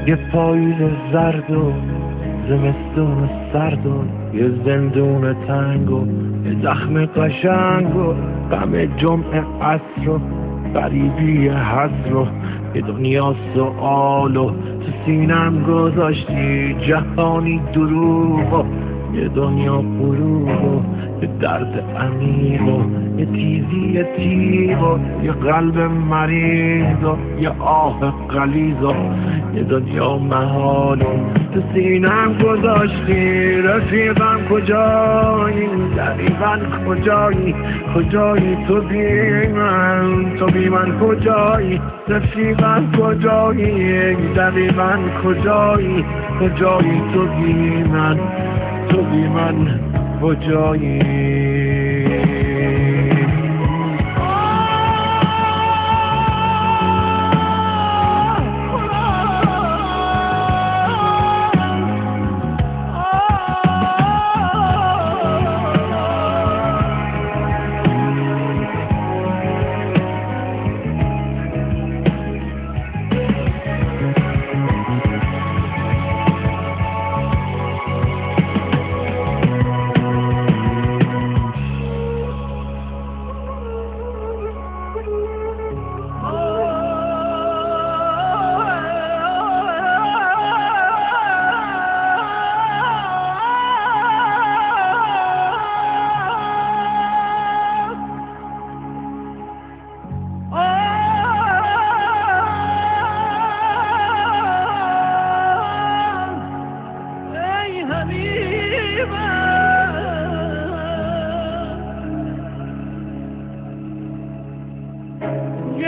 یه پاییز زرد و زمستون سرد و یه زندون تنگ و یه زخم قشنگ و غم جمعه عصر و غریبی حسر و یه دنیا سؤال و تو سینم گذاشتی جهانی دروغ و یه دنیا غروب و یه درد عمیق و یه تیزی تیغ و یه قلب مریض و یه آه غلیظ و یه دنیا محال و تو سینم گذاشتی. رفیقم کجایی؟ دقیقا کجایی؟ کجایی تو بی من کجایی؟ رفیقم کجایی؟ دقیقا کجایی؟ کجایی تو بی من کجایی؟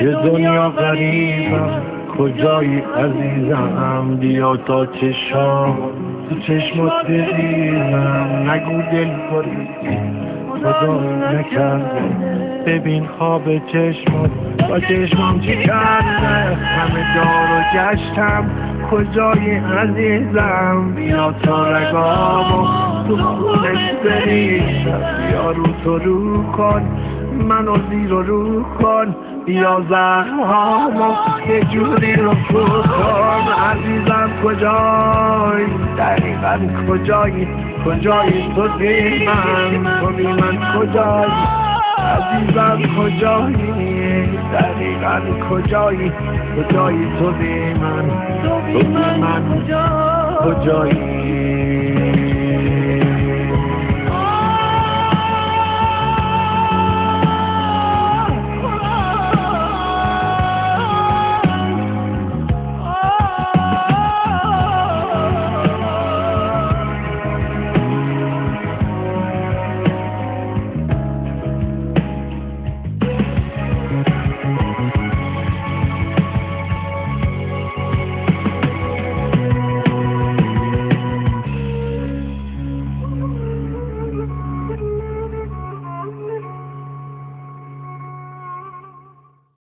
یه دنیا غریبم کجایی عزیزم؟ بیا تا چشام تو چشمات بریزم. نگو دل بریزی خدا نکرده، ببین خواب چشمات با چشمام چی کرده. همه جا رو گشتم کجایی عزیزم؟ بیا تا رگامو تو خونش بریزم. بیا رو تو رو کن منو زیر و رو کن، بیا زخمامو یه جوری رو پر کن. عزیزم کجایی؟ دقیقا کجایی؟ کجایی تو بی من کجایی؟ عزیزم کجایی؟ دقیقا کجایی؟ کجایی تو بی من کجایی؟